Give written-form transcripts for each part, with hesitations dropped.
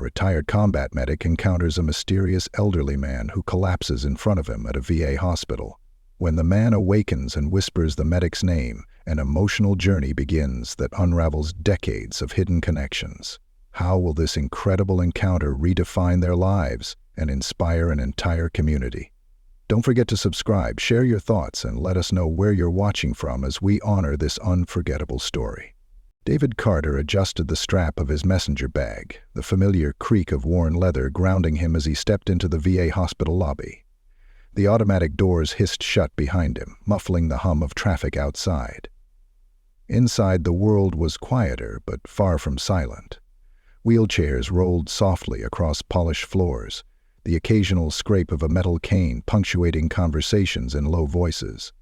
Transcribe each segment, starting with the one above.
A retired combat medic encounters a mysterious elderly man who collapses in front of him at a VA hospital. When the man awakens and whispers the medic's name, an emotional journey begins that unravels decades of hidden connections. How will this incredible encounter redefine their lives and inspire an entire community? Don't forget to subscribe, share your thoughts, and let us know where you're watching from as we honor this unforgettable story. David Carter adjusted the strap of his messenger bag, the familiar creak of worn leather grounding him as he stepped into the VA hospital lobby. The automatic doors hissed shut behind him, muffling the hum of traffic outside. Inside, the world was quieter, but far from silent. Wheelchairs rolled softly across polished floors, the occasional scrape of a metal cane punctuating conversations in low voices.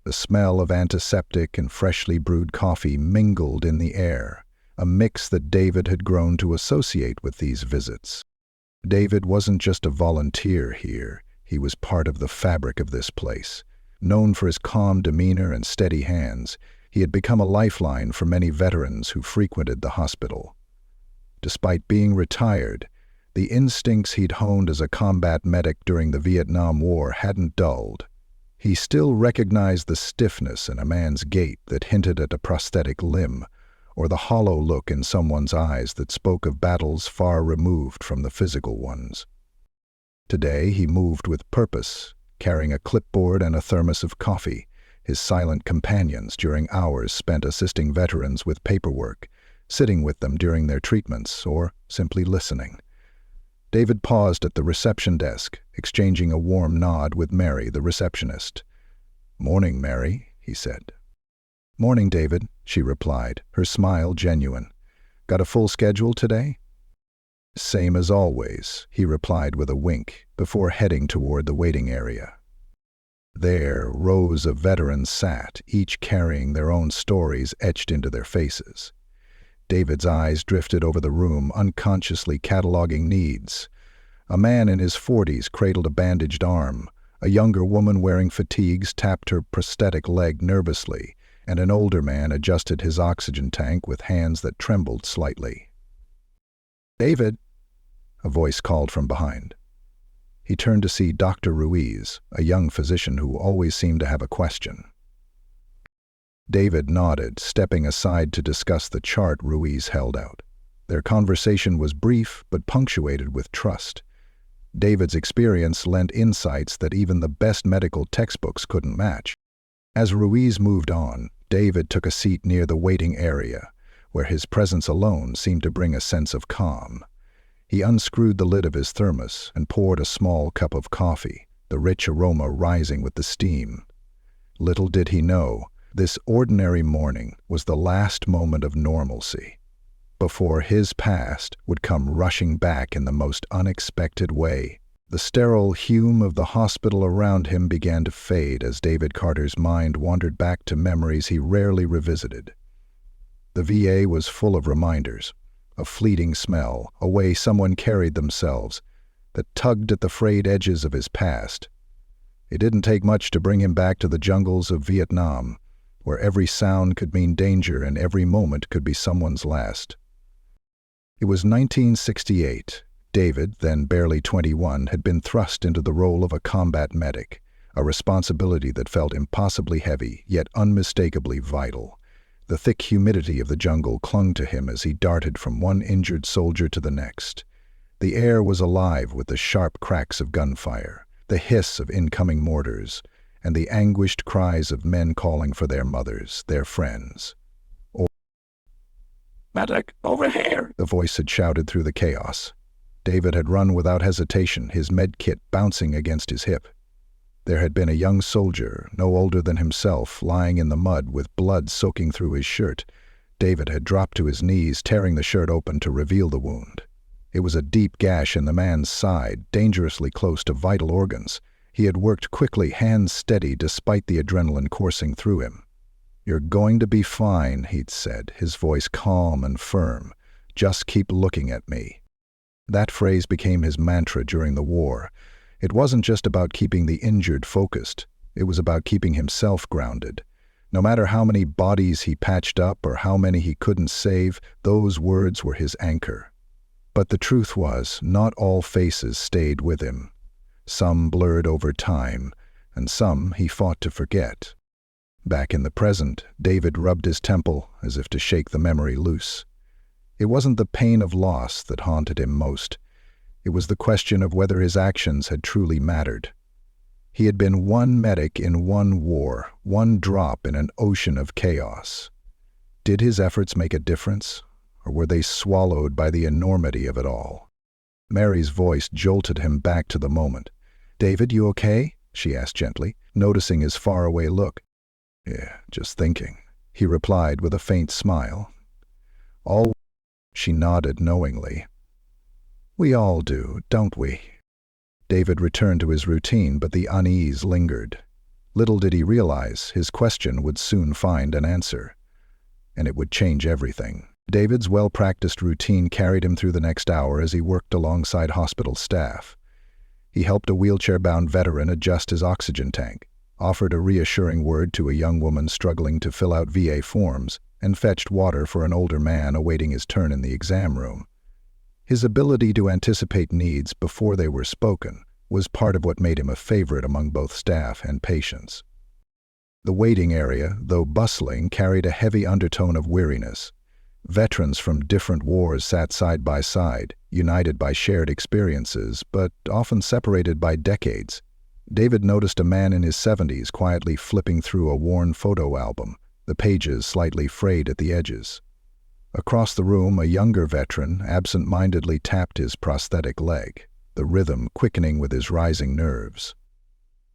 The smell of antiseptic and freshly brewed coffee mingled in the air, a mix that David had grown to associate with these visits. David wasn't just a volunteer here, he was part of the fabric of this place. Known for his calm demeanor and steady hands, he had become a lifeline for many veterans who frequented the hospital. Despite being retired, the instincts he'd honed as a combat medic during the Vietnam War hadn't dulled. He still recognized the stiffness in a man's gait that hinted at a prosthetic limb, or the hollow look in someone's eyes that spoke of battles far removed from the physical ones. Today he moved with purpose, carrying a clipboard and a thermos of coffee, his silent companions during hours spent assisting veterans with paperwork, sitting with them during their treatments, or simply listening. David paused at the reception desk, exchanging a warm nod with Mary, the receptionist. "Morning, Mary," he said. "Morning, David," she replied, her smile genuine. "Got a full schedule today?" "Same as always," he replied with a wink, before heading toward the waiting area. There, rows of veterans sat, each carrying their own stories etched into their faces. David's eyes drifted over the room, unconsciously cataloging needs. A man in his 40s cradled a bandaged arm, a younger woman wearing fatigues tapped her prosthetic leg nervously, and an older man adjusted his oxygen tank with hands that trembled slightly. "David," a voice called from behind. He turned to see Dr. Ruiz, a young physician who always seemed to have a question. David nodded, stepping aside to discuss the chart Ruiz held out. Their conversation was brief, but punctuated with trust. David's experience lent insights that even the best medical textbooks couldn't match. As Ruiz moved on, David took a seat near the waiting area, where his presence alone seemed to bring a sense of calm. He unscrewed the lid of his thermos and poured a small cup of coffee, the rich aroma rising with the steam. Little did he know, this ordinary morning was the last moment of normalcy, before his past would come rushing back in the most unexpected way. The sterile hum of the hospital around him began to fade as David Carter's mind wandered back to memories he rarely revisited. The VA was full of reminders, a fleeting smell, a way someone carried themselves, that tugged at the frayed edges of his past. It didn't take much to bring him back to the jungles of Vietnam, where every sound could mean danger and every moment could be someone's last. It was 1968. David, then barely 21, had been thrust into the role of a combat medic, a responsibility that felt impossibly heavy, yet unmistakably vital. The thick humidity of the jungle clung to him as he darted from one injured soldier to the next. The air was alive with the sharp cracks of gunfire, the hiss of incoming mortars, and the anguished cries of men calling for their mothers, their friends. "Medic, over here!" the voice had shouted through the chaos. David had run without hesitation, his med kit bouncing against his hip. There had been a young soldier, no older than himself, lying in the mud with blood soaking through his shirt. David had dropped to his knees, tearing the shirt open to reveal the wound. It was a deep gash in the man's side, dangerously close to vital organs. He had worked quickly, hands steady, despite the adrenaline coursing through him. "You're going to be fine," he'd said, his voice calm and firm. "Just keep looking at me." That phrase became his mantra during the war. It wasn't just about keeping the injured focused. It was about keeping himself grounded. No matter how many bodies he patched up or how many he couldn't save, those words were his anchor. But the truth was, not all faces stayed with him. Some blurred over time, and some he fought to forget. Back in the present, David rubbed his temple as if to shake the memory loose. It wasn't the pain of loss that haunted him most. It was the question of whether his actions had truly mattered. He had been one medic in one war, one drop in an ocean of chaos. Did his efforts make a difference, or were they swallowed by the enormity of it all? Mary's voice jolted him back to the moment. "David, you okay?" she asked gently, noticing his faraway look. "Yeah, just thinking," he replied with a faint smile. "All," she nodded knowingly. "We all do, don't we?" David returned to his routine, but the unease lingered. Little did he realize his question would soon find an answer, and it would change everything. David's well-practiced routine carried him through the next hour as he worked alongside hospital staff. He helped a wheelchair-bound veteran adjust his oxygen tank, offered a reassuring word to a young woman struggling to fill out VA forms, and fetched water for an older man awaiting his turn in the exam room. His ability to anticipate needs before they were spoken was part of what made him a favorite among both staff and patients. The waiting area, though bustling, carried a heavy undertone of weariness. Veterans from different wars sat side by side, united by shared experiences, but often separated by decades. David noticed a man in his 70s quietly flipping through a worn photo album, the pages slightly frayed at the edges. Across the room, a younger veteran absent-mindedly tapped his prosthetic leg, the rhythm quickening with his rising nerves.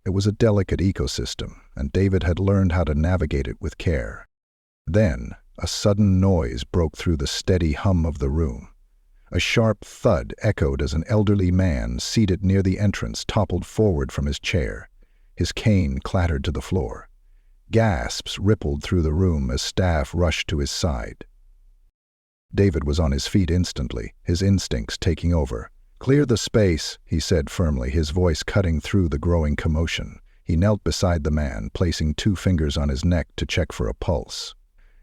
It was a delicate ecosystem, and David had learned how to navigate it with care. Then, a sudden noise broke through the steady hum of the room. A sharp thud echoed as an elderly man seated near the entrance toppled forward from his chair. His cane clattered to the floor. Gasps rippled through the room as staff rushed to his side. David was on his feet instantly, his instincts taking over. "Clear the space," he said firmly, his voice cutting through the growing commotion. He knelt beside the man, placing 2 fingers on his neck to check for a pulse.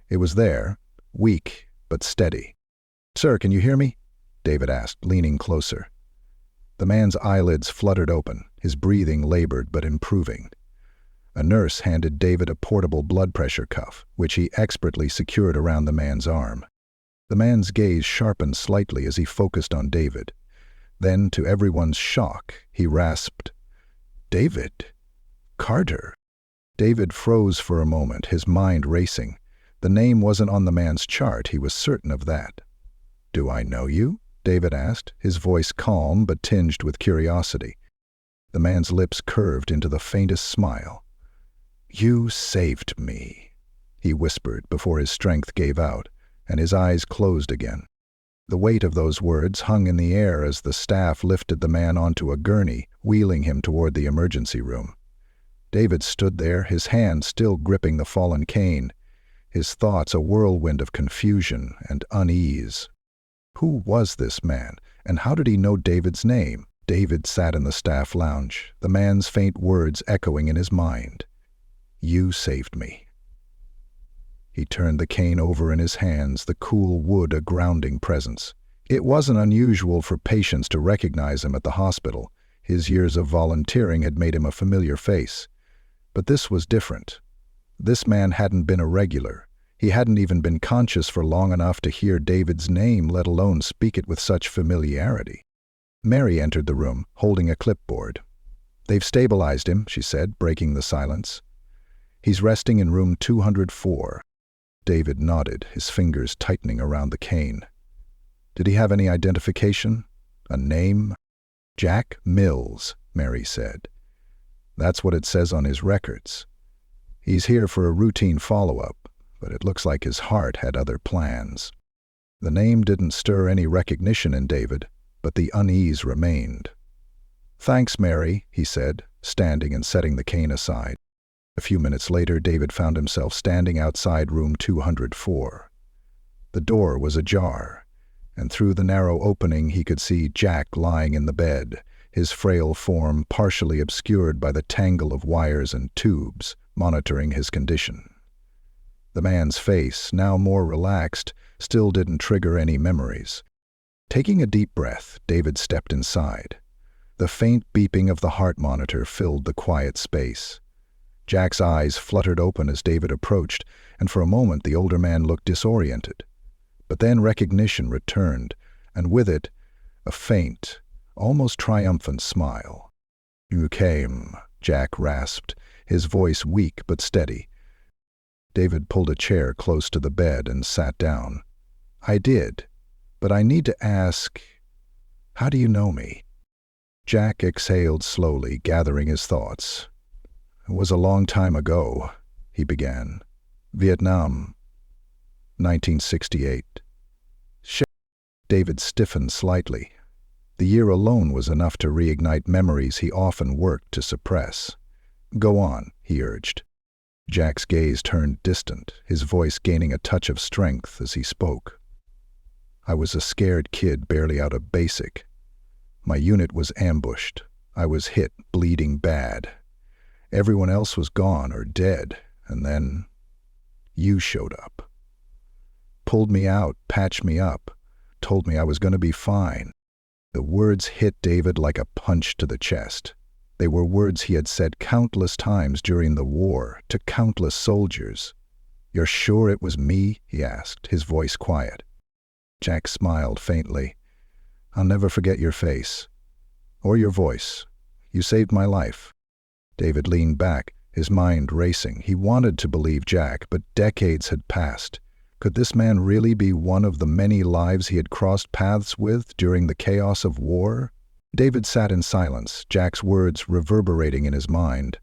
It was there, weak but steady. "Sir, can you hear me?" David asked, leaning closer. The man's eyelids fluttered open, his breathing labored but improving. A nurse handed David a portable blood pressure cuff, which he expertly secured around the man's arm. The man's gaze sharpened slightly as he focused on David. Then, to everyone's shock, he rasped, "David? Carter?" David froze for a moment, his mind racing. The name wasn't on the man's chart, he was certain of that. "Do I know you?" David asked, his voice calm but tinged with curiosity. The man's lips curved into the faintest smile. "You saved me," he whispered before his strength gave out, and his eyes closed again. The weight of those words hung in the air as the staff lifted the man onto a gurney, wheeling him toward the emergency room. David stood there, his hand still gripping the fallen cane, his thoughts a whirlwind of confusion and unease. Who was this man, and how did he know David's name? David sat in the staff lounge, the man's faint words echoing in his mind. "You saved me." He turned the cane over in his hands, the cool wood a grounding presence. It wasn't unusual for patients to recognize him at the hospital. His years of volunteering had made him a familiar face. But this was different. This man hadn't been a regular. He hadn't even been conscious for long enough to hear David's name, let alone speak it with such familiarity. Mary entered the room, holding a clipboard. "They've stabilized him," she said, breaking the silence. "He's resting in room 204. David nodded, his fingers tightening around the cane. "Did he have any identification? A name?" "Jack Mills," Mary said. "That's what it says on his records. He's here for a routine follow-up, but it looks like his heart had other plans." The name didn't stir any recognition in David, but the unease remained. "Thanks, Mary," he said, standing and setting the cane aside. A few minutes later, David found himself standing outside room 204. The door was ajar, and through the narrow opening he could see Jack lying in the bed, his frail form partially obscured by the tangle of wires and tubes, monitoring his condition. The man's face, now more relaxed, still didn't trigger any memories. Taking a deep breath, David stepped inside. The faint beeping of the heart monitor filled the quiet space. Jack's eyes fluttered open as David approached, and for a moment the older man looked disoriented. But then recognition returned, and with it, a faint, almost triumphant smile. "You came," Jack rasped, his voice weak but steady. David pulled a chair close to the bed and sat down. "I did, but I need to ask, how do you know me?" Jack exhaled slowly, gathering his thoughts. "It was a long time ago," he began. "Vietnam, 1968. David stiffened slightly. The year alone was enough to reignite memories he often worked to suppress. "Go on," he urged. Jack's gaze turned distant, his voice gaining a touch of strength as he spoke. "I was a scared kid barely out of basic. My unit was ambushed. I was hit, bleeding bad. Everyone else was gone or dead, and then you showed up. Pulled me out, patched me up, told me I was going to be fine." The words hit David like a punch to the chest. They were words he had said countless times during the war to countless soldiers. "You're sure it was me?" he asked, his voice quiet. Jack smiled faintly. "I'll never forget your face. Or your voice. You saved my life." David leaned back, his mind racing. He wanted to believe Jack, but decades had passed. Could this man really be one of the many lives he had crossed paths with during the chaos of war? David sat in silence, Jack's words reverberating in his mind.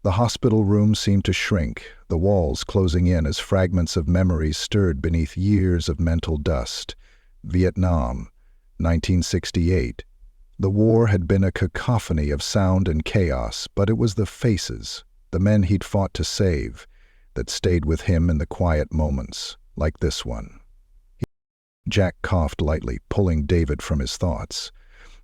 The hospital room seemed to shrink, the walls closing in as fragments of memories stirred beneath years of mental dust. Vietnam, 1968. The war had been a cacophony of sound and chaos, but it was the faces, the men he'd fought to save, that stayed with him in the quiet moments, like this one. Jack coughed lightly, pulling David from his thoughts.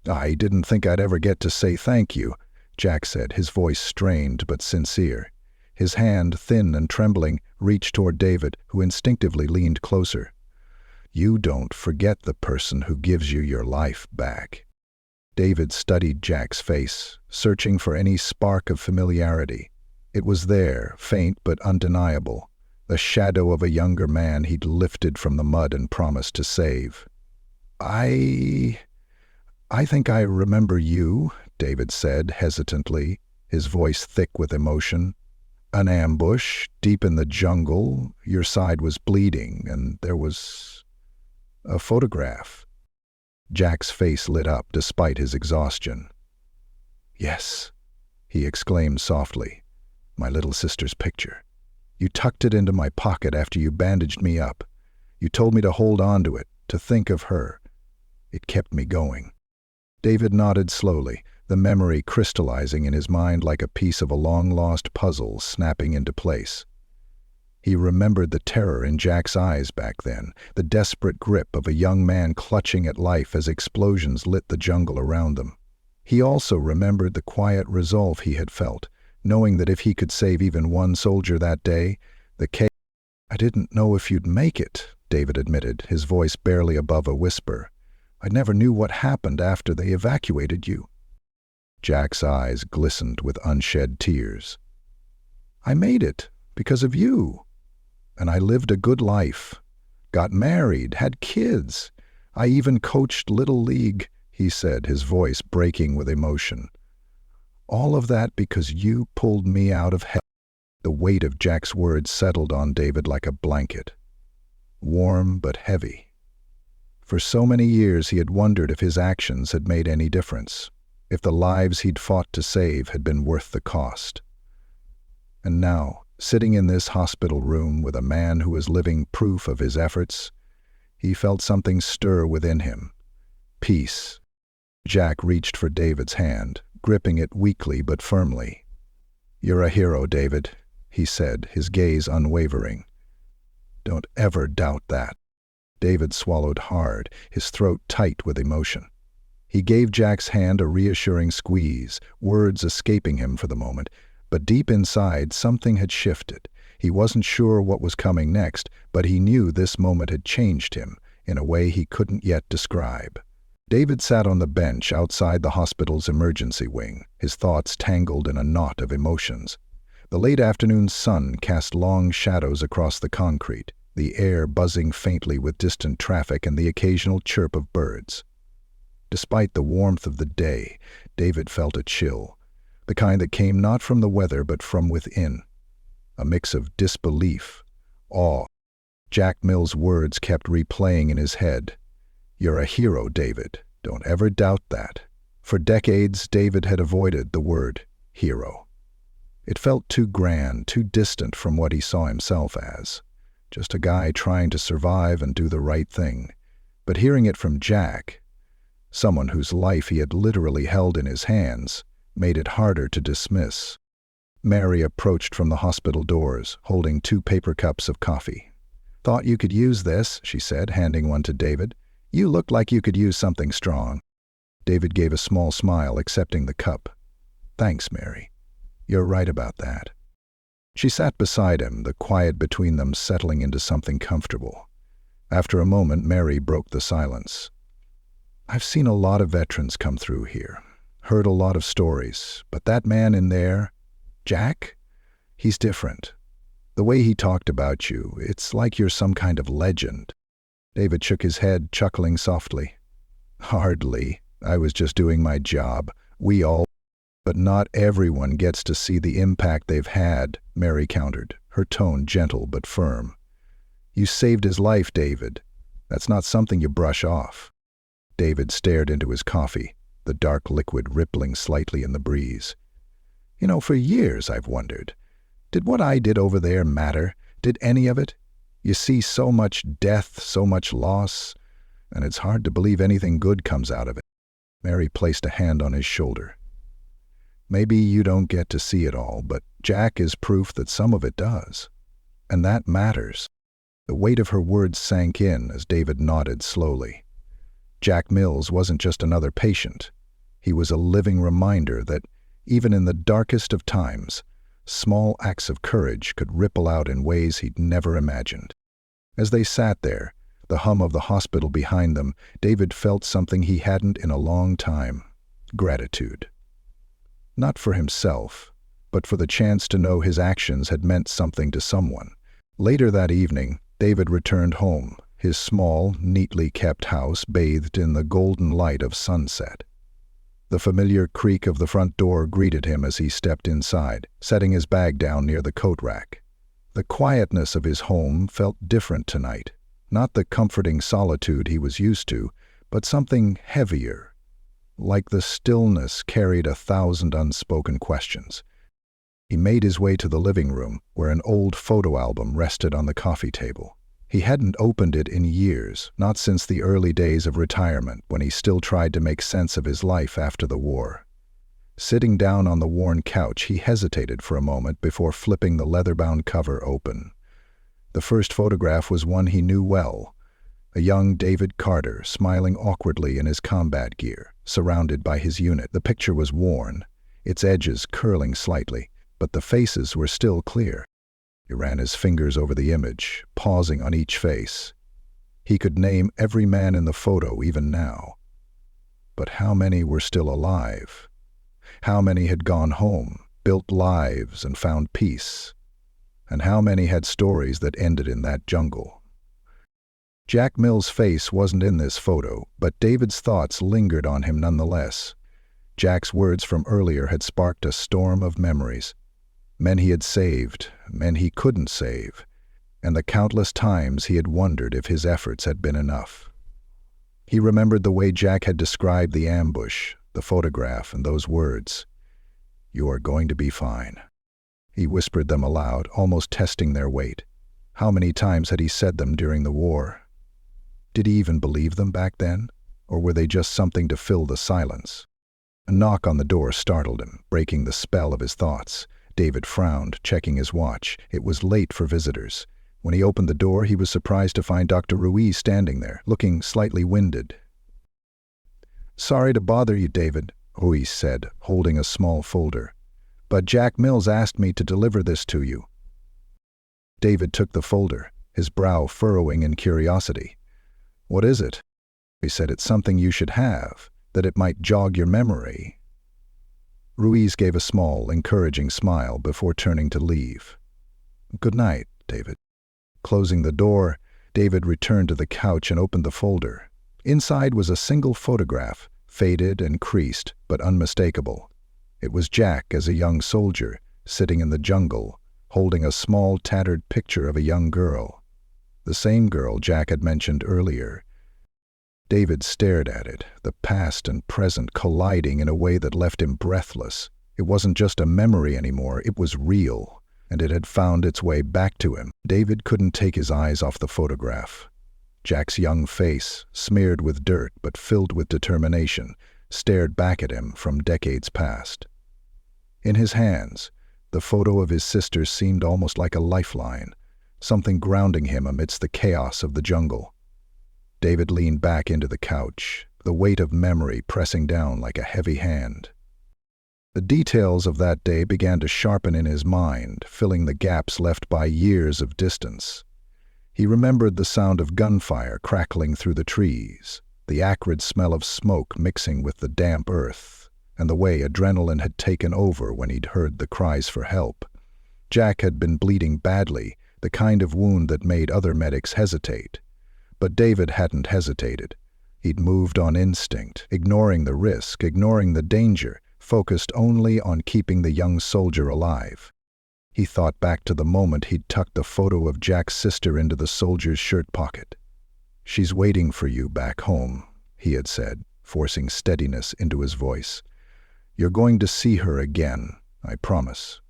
"I didn't think I'd ever get to say thank you," Jack said, his voice strained but sincere. His hand, thin and trembling, reached toward David, who instinctively leaned closer. "You don't forget the person who gives you your life back." David studied Jack's face, searching for any spark of familiarity. It was there, faint but undeniable, the shadow of a younger man he'd lifted from the mud and promised to save. I think I remember you," David said hesitantly, his voice thick with emotion. "An ambush, deep in the jungle, your side was bleeding, and there was a photograph." Jack's face lit up despite his exhaustion. "Yes," he exclaimed softly, "my little sister's picture. You tucked it into my pocket after you bandaged me up. You told me to hold on to it, to think of her. It kept me going." David nodded slowly, the memory crystallizing in his mind like a piece of a long-lost puzzle snapping into place. He remembered the terror in Jack's eyes back then, the desperate grip of a young man clutching at life as explosions lit the jungle around them. He also remembered the quiet resolve he had felt, knowing that if he could save even one soldier that day, "I didn't know if you'd make it," David admitted, his voice barely above a whisper. "I never knew what happened after they evacuated you." Jack's eyes glistened with unshed tears. "I made it because of you. And I lived a good life. Got married, had kids. I even coached Little League," he said, his voice breaking with emotion. "All of that because you pulled me out of hell." The weight of Jack's words settled on David like a blanket. Warm but heavy. For so many years he had wondered if his actions had made any difference, if the lives he'd fought to save had been worth the cost. And now, sitting in this hospital room with a man who was living proof of his efforts, he felt something stir within him. Peace. Jack reached for David's hand, gripping it weakly but firmly. "You're a hero, David," he said, his gaze unwavering. "Don't ever doubt that." David swallowed hard, his throat tight with emotion. He gave Jack's hand a reassuring squeeze, words escaping him for the moment, but deep inside something had shifted. He wasn't sure what was coming next, but he knew this moment had changed him. in a way he couldn't yet describe. David sat on the bench outside the hospital's emergency wing, his thoughts tangled in a knot of emotions. The late afternoon sun cast long shadows across the concrete, the air buzzing faintly with distant traffic and the occasional chirp of birds. Despite the warmth of the day, David felt a chill, the kind that came not from the weather but from within. A mix of disbelief, awe. Jack Mill's words kept replaying in his head. "You're a hero, David. Don't ever doubt that." For decades, David had avoided the word hero. It felt too grand, too distant from what he saw himself as. Just a guy trying to survive and do the right thing. But hearing it from Jack, someone whose life he had literally held in his hands, made it harder to dismiss. Mary approached from the hospital doors, holding 2 paper cups of coffee. "Thought you could use this," she said, handing one to David. "You look like you could use something strong." David gave a small smile, accepting the cup. "Thanks, Mary. You're right about that." She sat beside him, the quiet between them settling into something comfortable. After a moment, Mary broke the silence. "I've seen a lot of veterans come through here, heard a lot of stories, but that man in there, Jack, he's different. The way he talked about you, it's like you're some kind of legend." David shook his head, chuckling softly. "Hardly. I was just doing my job. We all. But not everyone gets to see the impact they've had," Mary countered, her tone gentle but firm. "You saved his life, David. That's not something you brush off." David stared into his coffee, the dark liquid rippling slightly in the breeze. "You know, for years I've wondered, did what I did over there matter? Did any of it? You see so much death, so much loss, and it's hard to believe anything good comes out of it." Mary placed a hand on his shoulder. "Maybe you don't get to see it all, but Jack is proof that some of it does. And that matters." The weight of her words sank in as David nodded slowly. Jack Mills wasn't just another patient. He was a living reminder that, even in the darkest of times, small acts of courage could ripple out in ways he'd never imagined. As they sat there, the hum of the hospital behind them, David felt something he hadn't in a long time: gratitude. Not for himself, but for the chance to know his actions had meant something to someone. Later that evening, David returned home, his small, neatly kept house bathed in the golden light of sunset. The familiar creak of the front door greeted him as he stepped inside, setting his bag down near the coat rack. The quietness of his home felt different tonight, not the comforting solitude he was used to, but something heavier, like the stillness carried 1,000 unspoken questions. He made his way to the living room, where an old photo album rested on the coffee table. He hadn't opened it in years, not since the early days of retirement, when he still tried to make sense of his life after the war. Sitting down on the worn couch, he hesitated for a moment before flipping the leather-bound cover open. The first photograph was one he knew well: a young David Carter smiling awkwardly in his combat gear, surrounded by his unit. The picture was worn, its edges curling slightly, but the faces were still clear. He ran his fingers over the image, pausing on each face. He could name every man in the photo even now. But how many were still alive? How many had gone home, built lives, and found peace? And how many had stories that ended in that jungle? Jack Mill's face wasn't in this photo, but David's thoughts lingered on him nonetheless. Jack's words from earlier had sparked a storm of memories. Men he had saved, men he couldn't save, and the countless times he had wondered if his efforts had been enough. He remembered the way Jack had described the ambush, the photograph, and those words. "You are going to be fine." He whispered them aloud, almost testing their weight. How many times had he said them during the war? Did he even believe them back then, or were they just something to fill the silence? A knock on the door startled him, breaking the spell of his thoughts. David frowned, checking his watch. It was late for visitors. When he opened the door, he was surprised to find Dr. Ruiz standing there, looking slightly winded. "Sorry to bother you, David," Ruiz said, holding a small folder. "But Jack Mills asked me to deliver this to you." David took the folder, his brow furrowing in curiosity. "What is it?" He said, "It's something you should have, that it might jog your memory." Ruiz gave a small, encouraging smile before turning to leave. "Good night, David." Closing the door, David returned to the couch and opened the folder. Inside was a single photograph, faded and creased, but unmistakable. It was Jack as a young soldier, sitting in the jungle, holding a small, tattered picture of a young girl. The same girl Jack had mentioned earlier. David stared at it, the past and present colliding in a way that left him breathless. It wasn't just a memory anymore, it was real, and it had found its way back to him. David couldn't take his eyes off the photograph. Jack's young face, smeared with dirt but filled with determination, stared back at him from decades past. In his hands, the photo of his sister seemed almost like a lifeline, something grounding him amidst the chaos of the jungle. David leaned back into the couch, the weight of memory pressing down like a heavy hand. The details of that day began to sharpen in his mind, filling the gaps left by years of distance. He remembered the sound of gunfire crackling through the trees, the acrid smell of smoke mixing with the damp earth, and the way adrenaline had taken over when he'd heard the cries for help. Jack had been bleeding badly, the kind of wound that made other medics hesitate. But David hadn't hesitated. He'd moved on instinct, ignoring the risk, ignoring the danger, focused only on keeping the young soldier alive. He thought back to the moment he'd tucked the photo of Jack's sister into the soldier's shirt pocket. "She's waiting for you back home," he had said, forcing steadiness into his voice. "You're going to see her again, I promise."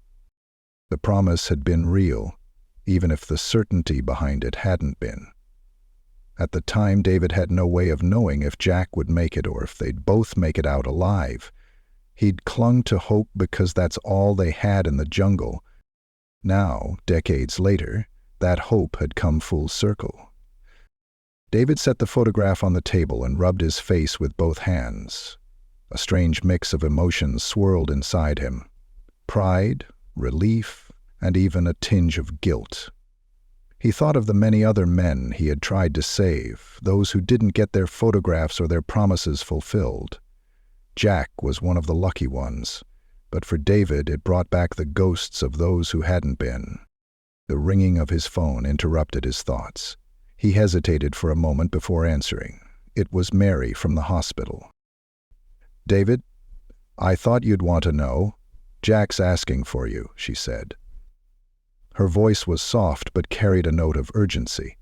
The promise had been real, even if the certainty behind it hadn't been. At the time, David had no way of knowing if Jack would make it or if they'd both make it out alive. He'd clung to hope because that's all they had in the jungle. Now, decades later, that hope had come full circle. David set the photograph on the table and rubbed his face with both hands. A strange mix of emotions swirled inside him. Pride, relief, and even a tinge of guilt. He thought of the many other men he had tried to save, those who didn't get their photographs or their promises fulfilled. Jack was one of the lucky ones, but for David it brought back the ghosts of those who hadn't been. The ringing of his phone interrupted his thoughts. He hesitated for a moment before answering. It was Mary from the hospital. "David, I thought you'd want to know. Jack's asking for you," she said. Her voice was soft but carried a note of urgency.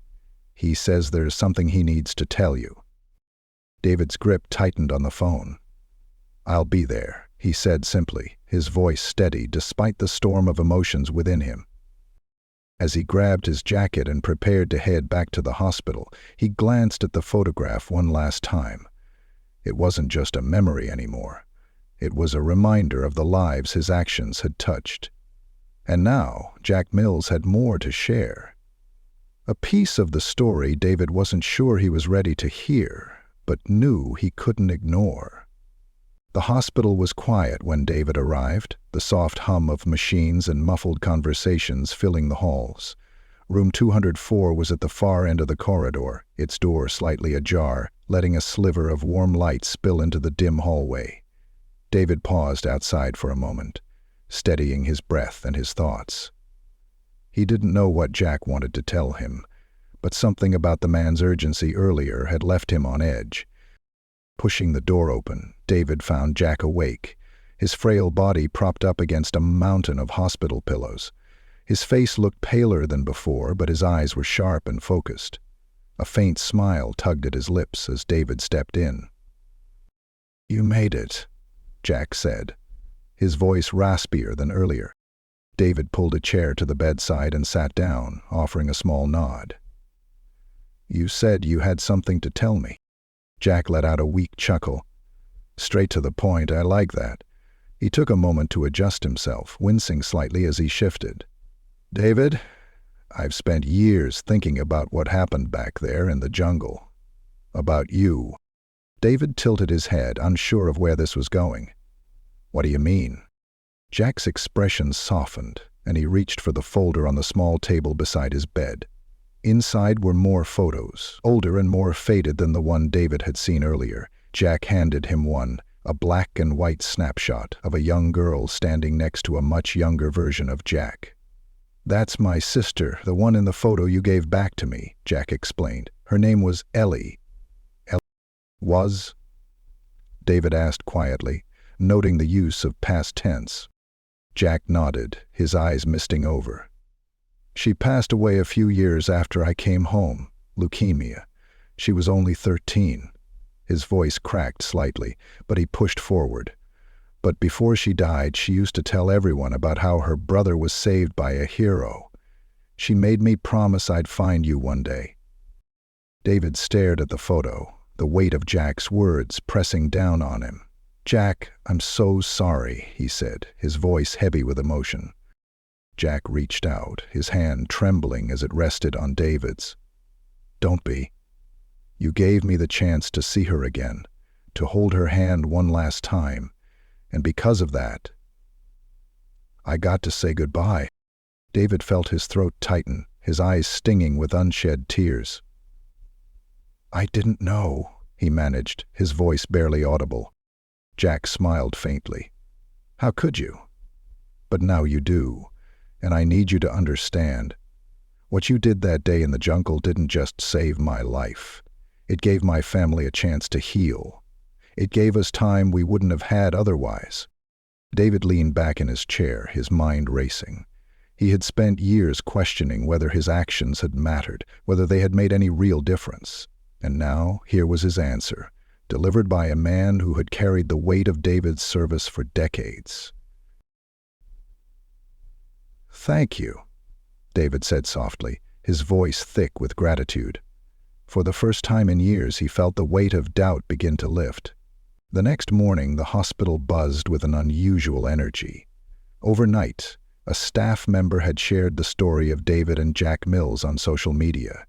"He says there's something he needs to tell you." David's grip tightened on the phone. "I'll be there," he said simply, his voice steady despite the storm of emotions within him. As he grabbed his jacket and prepared to head back to the hospital, he glanced at the photograph one last time. It wasn't just a memory anymore. It was a reminder of the lives his actions had touched. And now, Jack Mills had more to share. A piece of the story David wasn't sure he was ready to hear, but knew he couldn't ignore. The hospital was quiet when David arrived, the soft hum of machines and muffled conversations filling the halls. Room 204 was at the far end of the corridor, its door slightly ajar, letting a sliver of warm light spill into the dim hallway. David paused outside for a moment, steadying his breath and his thoughts. He didn't know what Jack wanted to tell him, but something about the man's urgency earlier had left him on edge. Pushing the door open, David found Jack awake, his frail body propped up against a mountain of hospital pillows. His face looked paler than before, but his eyes were sharp and focused. A faint smile tugged at his lips as David stepped in. "You made it," Jack said, his voice raspier than earlier. David pulled a chair to the bedside and sat down, offering a small nod. "You said you had something to tell me." Jack let out a weak chuckle. "Straight to the point, I like that." He took a moment to adjust himself, wincing slightly as he shifted. "David, I've spent years thinking about what happened back there in the jungle. About you." David tilted his head, unsure of where this was going. "What do you mean?" Jack's expression softened, and he reached for the folder on the small table beside his bed. Inside were more photos, older and more faded than the one David had seen earlier. Jack handed him one, a black and white snapshot of a young girl standing next to a much younger version of Jack. "That's my sister, the one in the photo you gave back to me," Jack explained. "Her name was Ellie." "Ellie was?" David asked quietly, noting the use of past tense. Jack nodded, his eyes misting over. "She passed away a few years after I came home. Leukemia. She was only 13. His voice cracked slightly, but he pushed forward. "But before she died, she used to tell everyone about how her brother was saved by a hero. She made me promise I'd find you one day." David stared at the photo, the weight of Jack's words pressing down on him. "Jack, I'm so sorry," he said, his voice heavy with emotion. Jack reached out, his hand trembling as it rested on David's. "Don't be. You gave me the chance to see her again, to hold her hand one last time, and because of that, I got to say goodbye." David felt his throat tighten, his eyes stinging with unshed tears. "I didn't know," he managed, his voice barely audible. Jack smiled faintly. "How could you? But now you do, and I need you to understand. What you did that day in the jungle didn't just save my life. It gave my family a chance to heal. It gave us time we wouldn't have had otherwise." David leaned back in his chair, his mind racing. He had spent years questioning whether his actions had mattered, whether they had made any real difference. And now, here was his answer, delivered by a man who had carried the weight of David's service for decades. "Thank you," David said softly, his voice thick with gratitude. For the first time in years, he felt the weight of doubt begin to lift. The next morning, the hospital buzzed with an unusual energy. Overnight, a staff member had shared the story of David and Jack Mills on social media.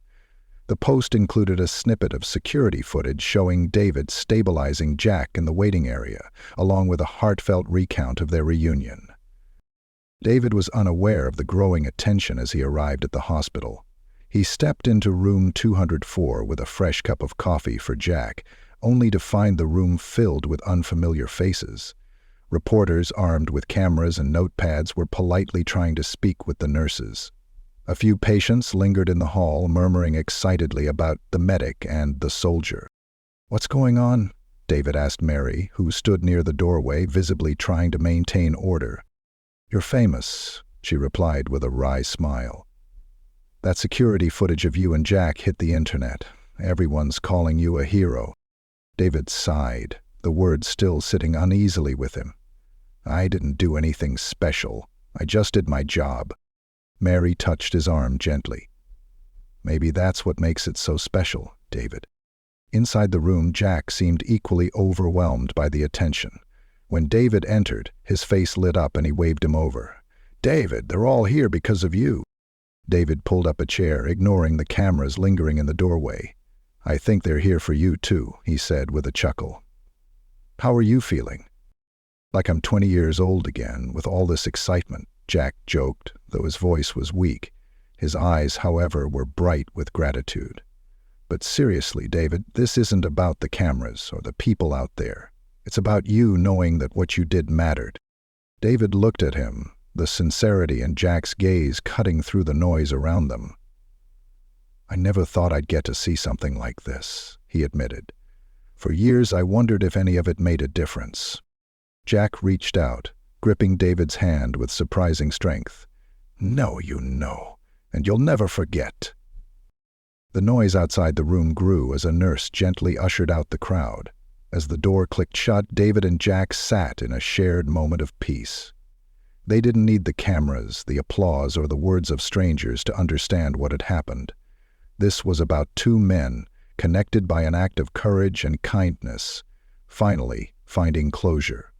The post included a snippet of security footage showing David stabilizing Jack in the waiting area, along with a heartfelt recount of their reunion. David was unaware of the growing attention as he arrived at the hospital. He stepped into room 204 with a fresh cup of coffee for Jack, only to find the room filled with unfamiliar faces. Reporters armed with cameras and notepads were politely trying to speak with the nurses. A few patients lingered in the hall, murmuring excitedly about the medic and the soldier. "What's going on?" David asked Mary, who stood near the doorway, visibly trying to maintain order. "You're famous," she replied with a wry smile. "That security footage of you and Jack hit the internet. Everyone's calling you a hero." David sighed, the words still sitting uneasily with him. "I didn't do anything special. I just did my job." Mary touched his arm gently. "Maybe that's what makes it so special, David." Inside the room, Jack seemed equally overwhelmed by the attention. When David entered, his face lit up and he waved him over. "David, they're all here because of you." David pulled up a chair, ignoring the cameras lingering in the doorway. "I think they're here for you too," he said with a chuckle. "How are you feeling?" "Like I'm 20 years old again, with all this excitement," Jack joked, though his voice was weak. His eyes, however, were bright with gratitude. "But seriously, David, this isn't about the cameras or the people out there. It's about you knowing that what you did mattered." David looked at him, the sincerity in Jack's gaze cutting through the noise around them. "I never thought I'd get to see something like this," he admitted. "For years I wondered if any of it made a difference." Jack reached out, gripping David's hand with surprising strength. "No, you know, and you'll never forget." The noise outside the room grew as a nurse gently ushered out the crowd. As the door clicked shut, David and Jack sat in a shared moment of peace. They didn't need the cameras, the applause, or the words of strangers to understand what had happened. This was about two men, connected by an act of courage and kindness, finally finding closure.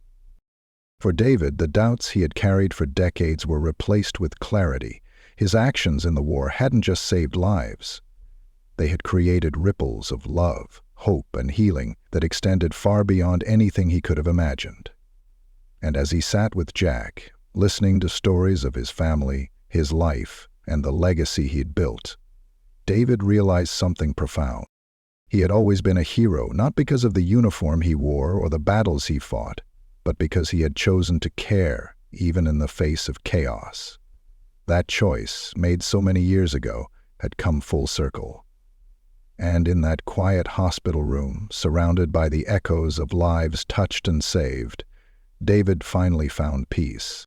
For David, the doubts he had carried for decades were replaced with clarity. His actions in the war hadn't just saved lives. They had created ripples of love, hope, and healing that extended far beyond anything he could have imagined. And as he sat with Jack, listening to stories of his family, his life, and the legacy he'd built, David realized something profound. He had always been a hero, not because of the uniform he wore or the battles he fought, but because he had chosen to care, even in the face of chaos. That choice, made so many years ago, had come full circle. And in that quiet hospital room, surrounded by the echoes of lives touched and saved, David finally found peace.